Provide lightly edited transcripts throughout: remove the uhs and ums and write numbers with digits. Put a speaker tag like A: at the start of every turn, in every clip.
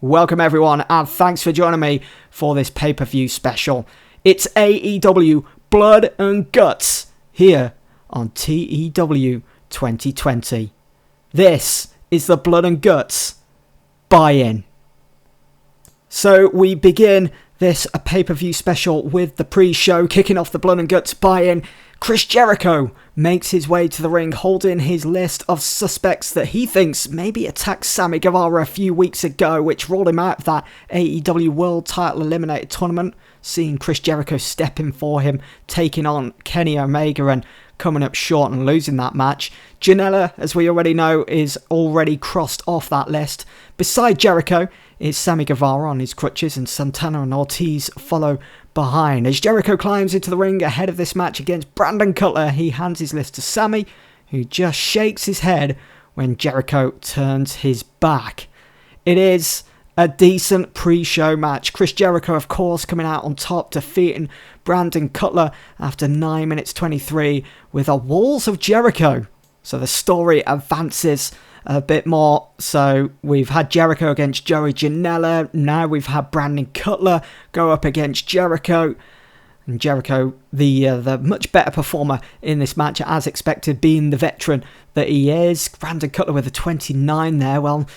A: Welcome everyone, and thanks for joining me for this pay-per-view special. It's AEW Blood and Guts here on TEW 2020. This is the Blood and Guts buy-in. So we begin this pay-per-view special with the pre-show, kicking off the Blood and Guts buy-in. Chris Jericho makes his way to the ring holding his list of suspects that he thinks maybe attacked Sammy Guevara a few weeks ago, which ruled him out of that AEW World Title Eliminator Tournament, seeing Chris Jericho stepping for him, taking on Kenny Omega and coming up short and losing that match. Janela, as we already know, is already crossed off that list. Beside Jericho is Sammy Guevara on his crutches, and Santana and Ortiz follow behind. As Jericho climbs into the ring ahead of this match against Brandon Cutler, he hands his list to Sammy, who just shakes his head when Jericho turns his back. It is a decent pre-show match. Chris Jericho, of course, coming out on top, defeating Brandon Cutler after 9 minutes 23 with a Walls of Jericho. So the story advances a bit more. So we've had Jericho against Joey Janela. Now we've had Brandon Cutler go up against Jericho. And Jericho, the much better performer in this match, as expected, being the veteran that he is. Brandon Cutler with a 29 there. Well,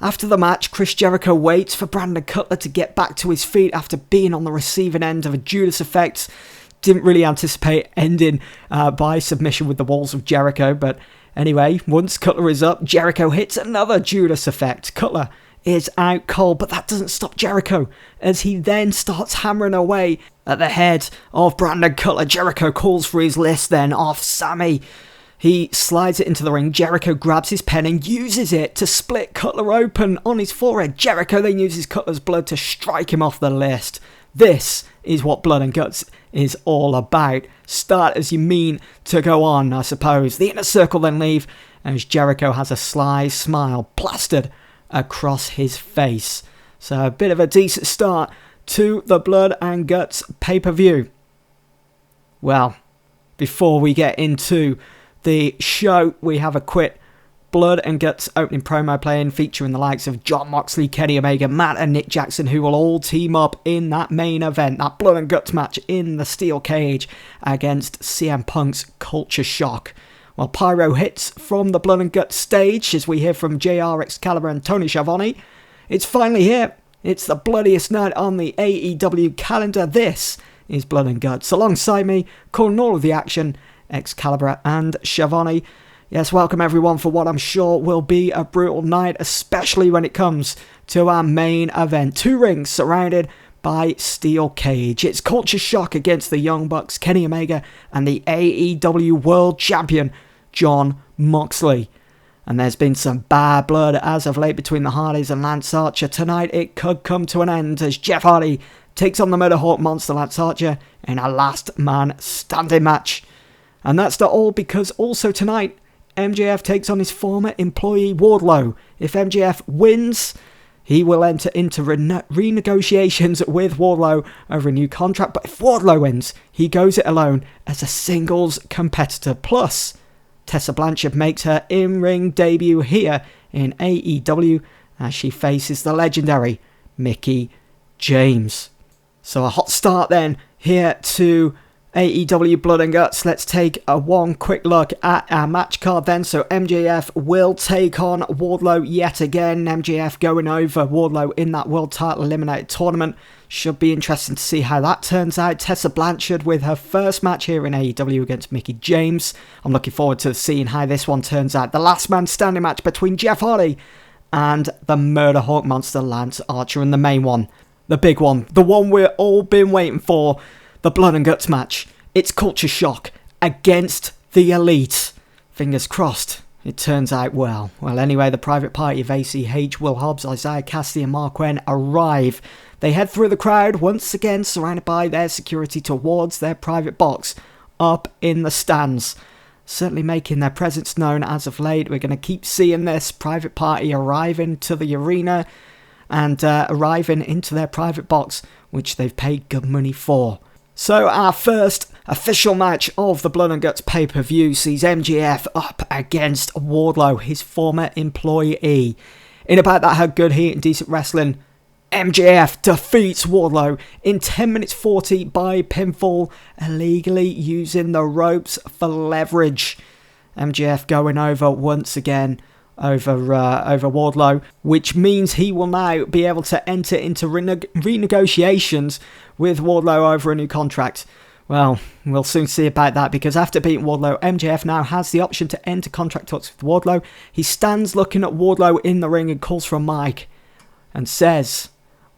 A: after the match, Chris Jericho waits for Brandon Cutler to get back to his feet after being on the receiving end of a Judas effect. Didn't really anticipate ending by submission with the Walls of Jericho, but anyway, once Cutler is up, Jericho hits another Judas effect. Cutler is out cold, but that doesn't stop Jericho as he then starts hammering away at the head of Brandon Cutler. Jericho calls for his list then off Sammy. He slides it into the ring. Jericho grabs his pen and uses it to split Cutler open on his forehead. Jericho then uses Cutler's blood to strike him off the list. This is what Blood and Guts is all about. Start as you mean to go on, I suppose. The Inner Circle then leave as Jericho has a sly smile plastered across his face. So a bit of a decent start to the Blood and Guts pay-per-view. Well, before we get into the show, we have a quick Blood and Guts opening promo playing, featuring the likes of Jon Moxley, Kenny Omega, Matt and Nick Jackson, who will all team up in that main event, that Blood and Guts match in the steel cage against CM Punk's Culture Shock. Well, pyro hits from the Blood and Guts stage as we hear from JR, Excalibur and Tony Schiavone. It's finally here. It's the bloodiest night on the AEW calendar. This is Blood and Guts. Alongside me, calling all of the action, Excalibur and Schiavone. Yes, welcome everyone for what I'm sure will be a brutal night, especially when it comes to our main event. 2 rings surrounded by steel cage. It's Culture Shock against the Young Bucks, Kenny Omega, and the AEW World Champion, Jon Moxley. And there's been some bad blood as of late between the Hardys and Lance Archer. Tonight it could come to an end as Jeff Hardy takes on the Murderhawk Monster Lance Archer in a last man standing match. And that's not all, because also tonight MJF takes on his former employee Wardlow. If MJF wins, he will enter into renegotiations with Wardlow over a new contract. But if Wardlow wins, he goes it alone as a singles competitor. Plus, Tessa Blanchard makes her in-ring debut here in AEW as she faces the legendary Mickie James. So a hot start then here to AEW Blood and Guts. Let's take one quick look at our match card then. So MJF will take on Wardlow yet again. MJF going over Wardlow in that World Title Eliminator Tournament. Should be interesting to see how that turns out. Tessa Blanchard with her first match here in AEW against Mickie James. I'm looking forward to seeing how this one turns out. The last man standing match between Jeff Hardy and the Murderhawk Monster Lance Archer, and the main one, the big one, the one we're all been waiting for, the Blood and Guts match. It's Culture Shock against the Elite. Fingers crossed it turns out well. Well, anyway, the private party of ACH, Will Hobbs, Isaiah Cassidy and Mark Wen arrive. They head through the crowd, once again surrounded by their security, towards their private box up in the stands. Certainly making their presence known as of late. We're going to keep seeing this private party arriving to the arena and arriving into their private box, which they've paid good money for. So our first official match of the Blood and Guts pay-per-view sees MJF up against Wardlow, his former employee. In about that, how good heat and decent wrestling MJF defeats Wardlow in 10 minutes 40 by pinfall, illegally using the ropes for leverage. MJF going over once again over Wardlow, which means he will now be able to enter into renegotiations with Wardlow over a new contract. Well, we'll soon see about that, because after beating Wardlow, MJF now has the option to enter contract talks with Wardlow. He stands looking at Wardlow in the ring and calls for a mic and says,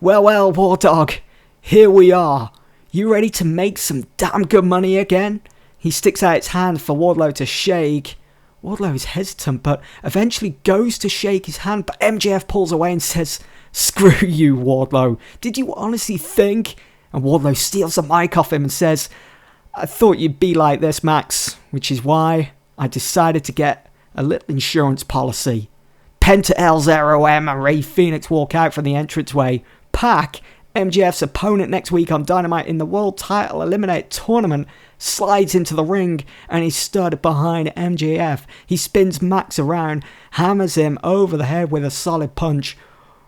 A: well, War Dog, here we are. You ready to make some damn good money again? He sticks out his hand for Wardlow to shake. Wardlow is hesitant, but eventually goes to shake his hand, but MJF pulls away and says, screw you, Wardlow. Did you honestly think? And Wardlow steals the mic off him and says, I thought you'd be like this, Max, which is why I decided to get a little insurance policy. Penta El Zero M and Rey Fenix walk out from the entranceway. Pac, MJF's opponent next week on Dynamite in the World Title Eliminator Tournament, slides into the ring and he's stood behind MJF. He spins Max around, hammers him over the head with a solid punch.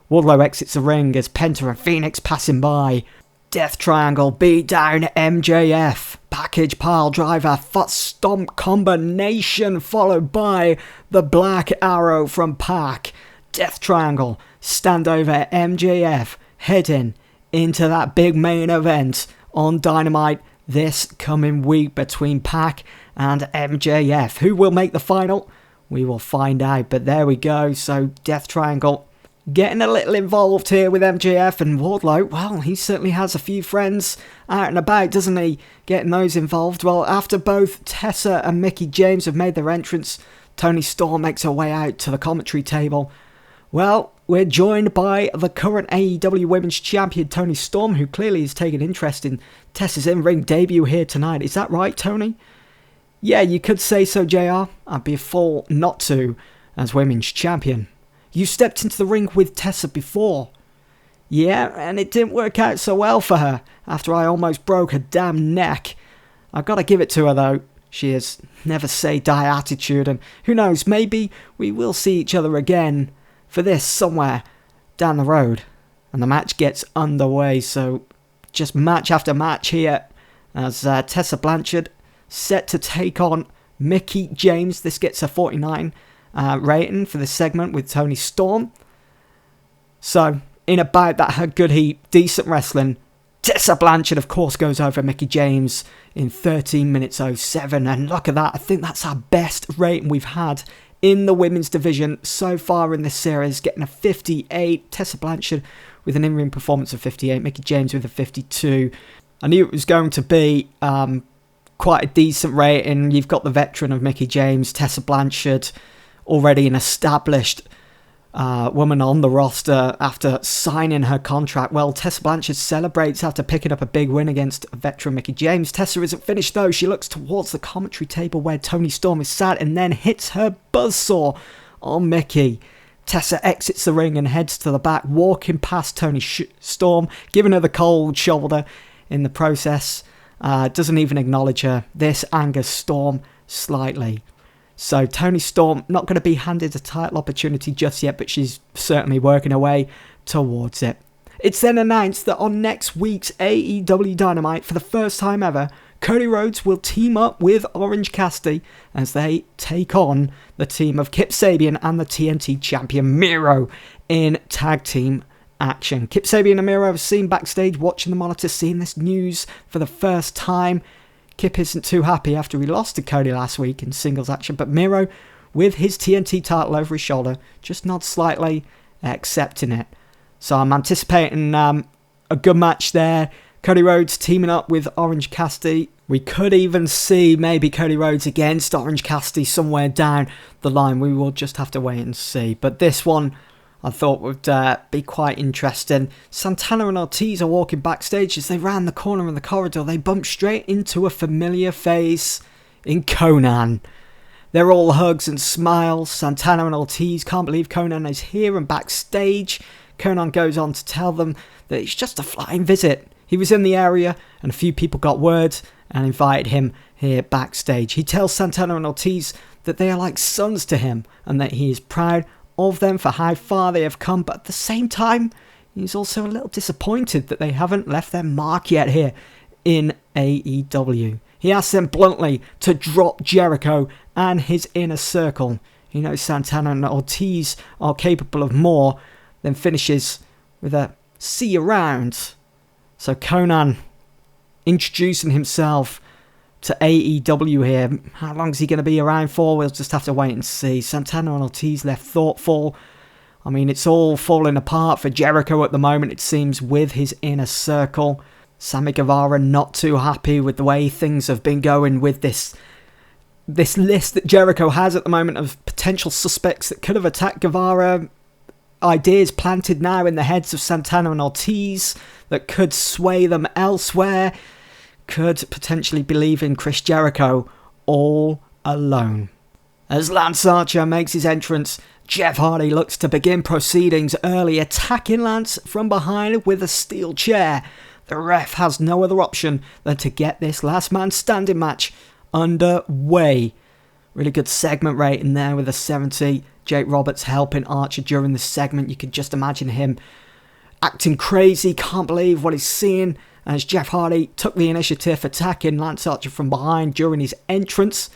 A: Wardlow exits the ring as Penta and Fenix pass him by. Death Triangle beat down MJF. Package pile driver, foot stomp combination followed by the Black Arrow from Pac. Death Triangle stand over MJF, heading into that big main event on Dynamite this coming week between Pac and MJF. Who will make the final? We will find out, but there we go. So Death Triangle getting a little involved here with MJF, and Wardlow, well, he certainly has a few friends out and about, doesn't he? Getting those involved. Well, after both Tessa and Mickie James have made their entrance, Toni Storm makes her way out to the commentary table. Well, we're joined by the current AEW Women's Champion, Toni Storm, who clearly has taken interest in Tessa's in-ring debut here tonight. Is that right, Toni? Yeah, you could say so, JR. I'd be a fool not to, as Women's Champion. You stepped into the ring with Tessa before. Yeah, and it didn't work out so well for her after I almost broke her damn neck. I've got to give it to her, though. She has never say die attitude, and who knows, maybe we will see each other again for this somewhere down the road. And the match gets underway, so just match after match here as Tessa Blanchard set to take on Mickie James. This gets a 49 rating for this segment with Toni Storm. So, in about that her good heat, decent wrestling, Tessa Blanchard, of course, goes over Mickie James in 13 minutes 07. And look at that, I think that's our best rating we've had in the women's division so far in this series, getting a 58. Tessa Blanchard with an in-ring performance of 58. Mickie James with a 52. I knew it was going to be quite a decent rating. You've got the veteran of Mickie James, Tessa Blanchard, already an established woman on the roster after signing her contract. Well, Tessa Blanchard celebrates after picking up a big win against veteran Mickie James. Tessa isn't finished though. She looks towards the commentary table where Toni Storm is sat and then hits her buzzsaw on Mickie. Tessa exits the ring and heads to the back, walking past Toni Storm, giving her the cold shoulder in the process. Doesn't even acknowledge her. This angers Storm slightly. So Toni Storm not going to be handed a title opportunity just yet, but she's certainly working her way towards it. It's then announced that on next week's AEW Dynamite, for the first time ever, Cody Rhodes will team up with Orange Cassidy as they take on the team of Kip Sabian and the TNT champion Miro in tag team action. Kip Sabian and Miro are seen backstage watching the monitor, seeing this news for the first time. Kip isn't too happy after he lost to Cody last week in singles action, but Miro, with his TNT title over his shoulder, just nods slightly, accepting it. So I'm anticipating a good match there. Cody Rhodes teaming up with Orange Cassidy. We could even see maybe Cody Rhodes against Orange Cassidy somewhere down the line. We will just have to wait and see. But this one I thought would be quite interesting. Santana and Ortiz are walking backstage. As they round the corner in the corridor, they bump straight into a familiar face in Conan. They're all hugs and smiles. Santana and Ortiz can't believe Conan is here and backstage. Conan goes on to tell them that it's just a flying visit. He was in the area and a few people got word and invited him here backstage. He tells Santana and Ortiz that they are like sons to him and that he is proud of them for how far they have come, but at the same time, He's also a little disappointed that they haven't left their mark yet here in AEW. He asks them bluntly to drop Jericho and his inner circle. He knows Santana and Ortiz are capable of more, then finishes with a see you around. So Conan introducing himself to AEW here. How long is he going to be around for? We'll just have to wait and see. Santana and Ortiz left thoughtful. I mean, it's all falling apart for Jericho at the moment, it seems, with his inner circle. Sammy Guevara not too happy with the way things have been going with this list that Jericho has at the moment of potential suspects that could have attacked Guevara. Ideas planted now in the heads of Santana and Ortiz that could sway them elsewhere. Could potentially believe in Chris Jericho all alone. As Lance Archer makes his entrance, Jeff Hardy looks to begin proceedings early, attacking Lance from behind with a steel chair. The ref has no other option than to get this last man standing match underway. Really good segment rating there with a 70. Jake Roberts helping Archer during the segment. You can just imagine him acting crazy, can't believe what he's seeing, as Jeff Hardy took the initiative, attacking Lance Archer from behind during his entrance.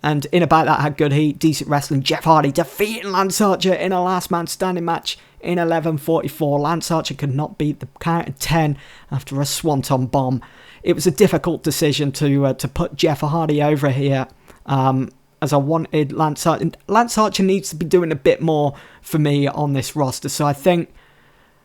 A: And in about that had good heat, decent wrestling. Jeff Hardy defeating Lance Archer in a last man standing match in 11:44. Lance Archer could not beat the count of 10 after a swanton bomb. It was a difficult decision to put Jeff Hardy over here, as I wanted Lance Archer. Lance Archer needs to be doing a bit more for me on this roster, so I think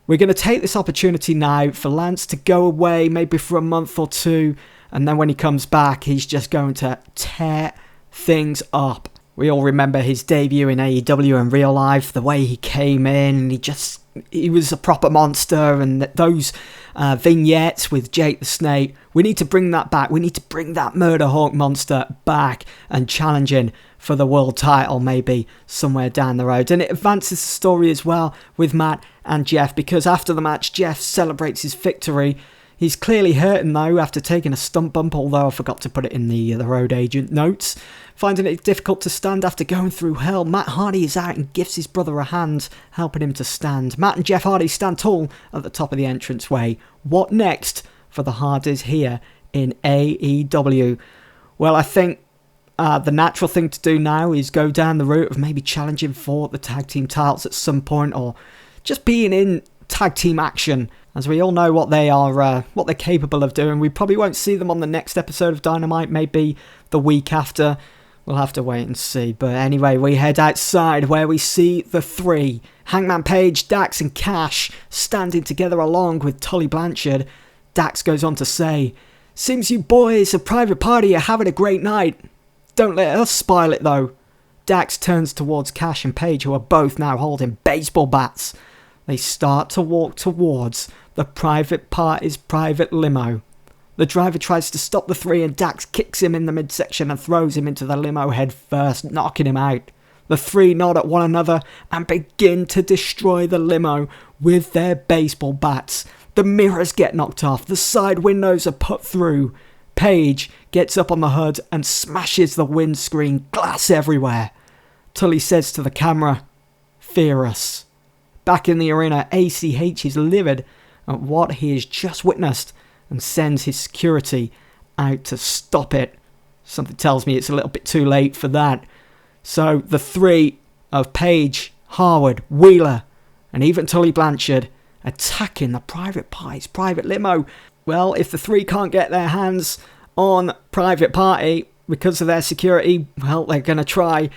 A: we're going to take this opportunity now for Lance to go away maybe for a month or two, and then when he comes back, he's just going to tear things up. We all remember his debut in AEW in real life, the way he came in, and he was a proper monster, and those vignettes with Jake the Snake, we need to bring that back. We need to bring that Murder Hawk monster back and challenging for the world title maybe somewhere down the road. And it advances the story as well with Matt and Jeff, because after the match, Jeff celebrates his victory. He's clearly hurting though after taking a stump bump, although I forgot to put it in the road agent notes. Finding it difficult to stand after going through hell, Matt Hardy is out and gives his brother a hand, helping him to stand. Matt and Jeff Hardy stand tall at the top of the entranceway. What next for the Hardys here in AEW? Well, I think the natural thing to do now is go down the route of maybe challenging for the tag team titles at some point, or just being in tag team action, as we all know what they are, what they're capable of doing. We probably won't see them on the next episode of Dynamite, maybe the week after. We'll have to wait and see. But anyway, we head outside where we see the three, Hangman Page, Dax and Cash, standing together along with Tully Blanchard. Dax goes on to say, "Seems you boys of Private Party are having a great night. Don't let us spoil it though." Dax turns towards Cash and Page, who are both now holding baseball bats. They start to walk towards the Private Party's private limo. The driver tries to stop the three, and Dax kicks him in the midsection and throws him into the limo head first, knocking him out. The three nod at one another and begin to destroy the limo with their baseball bats. The mirrors get knocked off, the side windows are put through. Page gets up on the hood and smashes the windscreen, glass everywhere. Tully says to the camera, "Fear us." Back in the arena, ACH is livid at what he has just witnessed and sends his security out to stop it. Something tells me it's a little bit too late for that. So the three of Page, Harwood, Wheeler, and even Tully Blanchard attacking the Private Party's private limo. Well, if the three can't get their hands on Private Party because of their security, well, they're going to try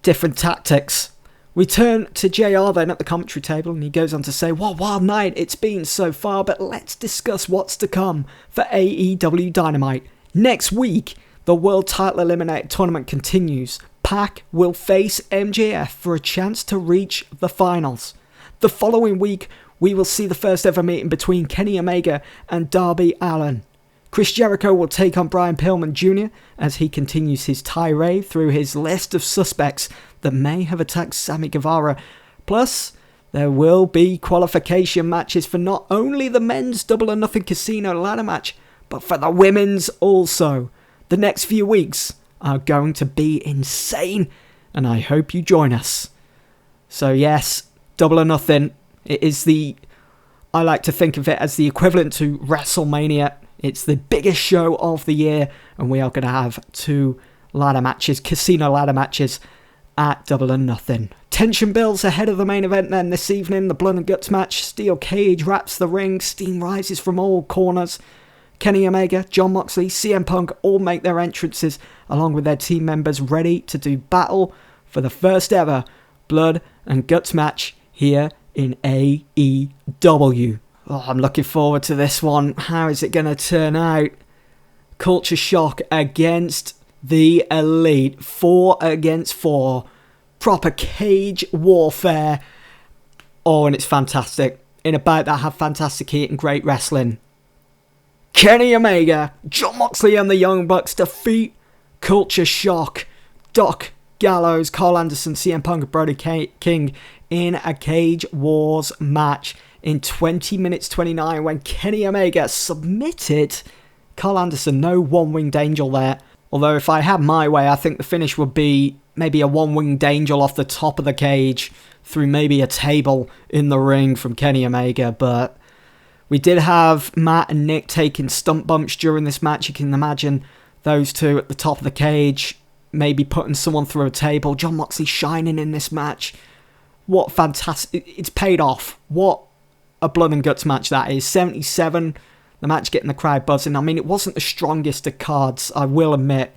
A: different tactics. We turn to JR then at the commentary table, and he goes on to say, "What a wild night it's been so far, but let's discuss what's to come for AEW Dynamite. Next week, the World Title Eliminator Tournament continues. Pac will face MJF for a chance to reach the finals. The following week, we will see the first ever meeting between Kenny Omega and Darby Allin. Chris Jericho will take on Brian Pillman Jr. as he continues his tirade through his list of suspects that may have attacked Sammy Guevara. Plus, there will be qualification matches for not only the men's Double or Nothing Casino ladder match, but for the women's also. The next few weeks are going to be insane, and I hope you join us." So yes, Double or Nothing, it is the I like to think of it as the equivalent to WrestleMania. It's the biggest show of the year, and we are going to have 2 ladder matches, casino ladder matches at Double or Nothing. Tension builds ahead of the main event then this evening, the Blood and Guts match. Steel cage wraps the ring, steam rises from all corners. Kenny Omega, Jon Moxley, CM Punk all make their entrances along with their team members, ready to do battle for the first ever Blood and Guts match here in AEW. Oh, I'm looking forward to this one. How is it going to turn out? Culture Shock against the Elite. 4 against 4. Proper cage warfare. Oh, and it's fantastic. In a bout that have fantastic heat and great wrestling. Kenny Omega, Jon Moxley and the Young Bucks defeat Culture Shock, Doc Gallows, Carl Anderson, CM Punk and Brody King in a Cage Wars match in 20 minutes 29 when Kenny Omega submitted Carl Anderson. No one-winged angel there. Although if I had my way, I think the finish would be maybe a one-winged angel off the top of the cage through maybe a table in the ring from Kenny Omega. But we did have Matt and Nick taking stump bumps during this match. You can imagine those two at the top of the cage, maybe putting someone through a table. Jon Moxley shining in this match. What fantastic. It's paid off. What a Blood and Guts match that is. 77, the match getting the crowd buzzing. I mean, it wasn't the strongest of cards, I will admit,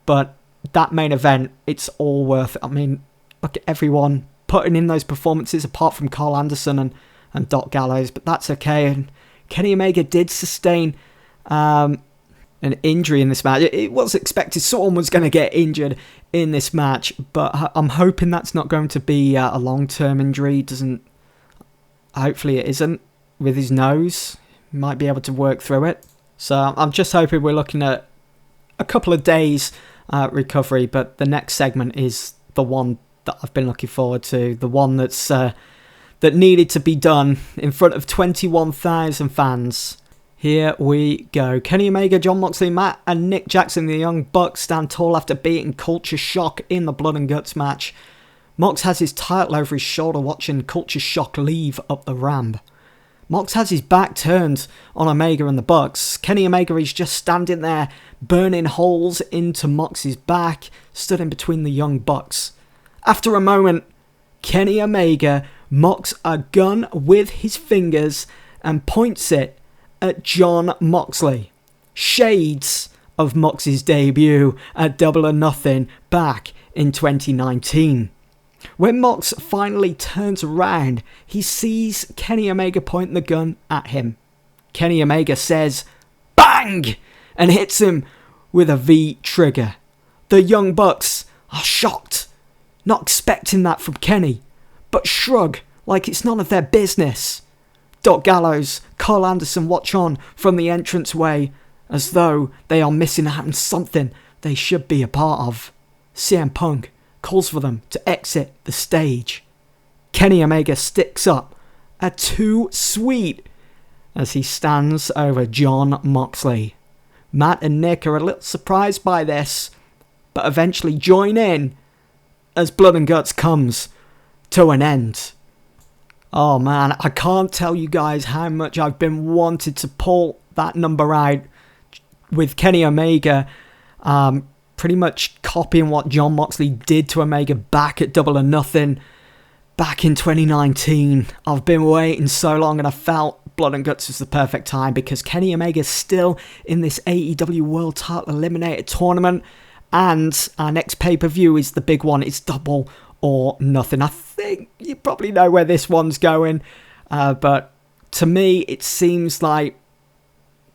A: but that main event, it's all worth it. I mean, look at everyone putting in those performances apart from Carl Anderson and Doc Gallows, but that's okay. And Kenny Omega did sustain an injury in this match. It was expected someone was going to get injured in this match, but I'm hoping that's not going to be a long-term injury. Hopefully it isn't. With his nose, he might be able to work through it. So I'm just hoping we're looking at a couple of days recovery, but the next segment is the one that I've been looking forward to, the one that's that needed to be done in front of 21,000 fans. Here we go. Kenny Omega, Jon Moxley, Matt and Nick Jackson, the Young Bucks, stand tall after beating Culture Shock in the Blood and Guts match. Mox has his title over his shoulder watching Culture Shock leave up the ramp. Mox has his back turned on Omega and the Bucks. Kenny Omega is just standing there, burning holes into Mox's back, stood in between the Young Bucks. After a moment, Kenny Omega mocks a gun with his fingers and points it at Jon Moxley. Shades of Mox's debut at Double or Nothing back in 2019. When Mox finally turns around, he sees Kenny Omega point the gun at him. Kenny Omega says, "Bang!" and hits him with a V trigger. The Young Bucks are shocked, not expecting that from Kenny, but shrug like it's none of their business. Doc Gallows, Carl Anderson watch on from the entranceway as though they are missing out on something they should be a part of. CM Punk calls for them to exit the stage. Kenny Omega sticks up a too sweet as he stands over Jon Moxley. Matt and Nick are a little surprised by this, but eventually join in as Blood and Guts comes to an end. Oh man, I can't tell you guys how much I've been wanted to pull that number out with Kenny Omega pretty much copying what Jon Moxley did to Omega back at Double or Nothing back in 2019. I've been waiting so long and I felt Blood and Guts was the perfect time because Kenny Omega's still in this AEW World Title Eliminator Tournament, and our next pay-per-view is the big one. It's Double or Nothing. I think you probably know where this one's going, but to me it seems like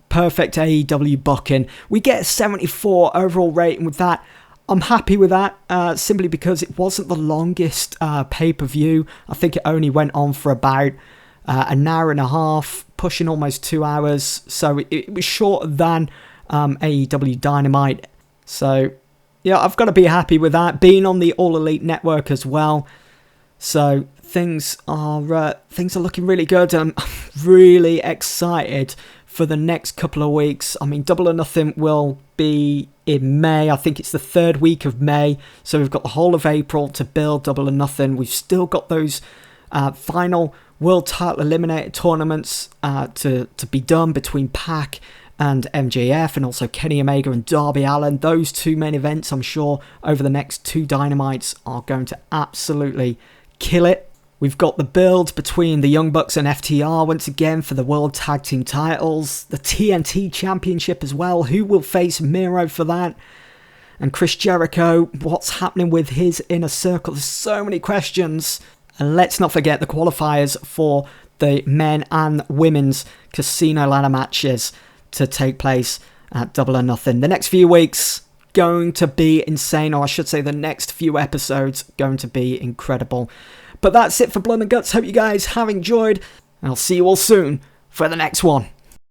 A: perfect AEW booking. We get a 74 overall rating with that. I'm happy with that, simply because it wasn't the longest pay-per-view. I think it only went on for about an hour and a half, pushing almost 2 hours. So it was shorter than AEW Dynamite. So yeah, I've got to be happy with that. Being on the All Elite Network as well. So things are looking really good. I'm really excited for the next couple of weeks. I mean, Double or Nothing will be in May. I think it's the third week of May. So we've got the whole of April to build Double or Nothing. We've still got those final world title eliminator tournaments to be done between Pac and MJF, and also Kenny Omega and Darby Allin. Those two main events, I'm sure, over the next 2 Dynamites are going to absolutely kill it. We've got the build between the Young Bucks and FTR once again for the World Tag Team titles, the TNT Championship as well. Who will face Miro for that? And Chris Jericho, what's happening with his inner circle? There's so many questions. And let's not forget the qualifiers for the men and women's casino ladder matches to take place at Double or Nothing. The next few weeks going to be insane, or I should say the next few episodes going to be incredible. But that's it for Blood and Guts. Hope you guys have enjoyed, and I'll see you all soon for the next one.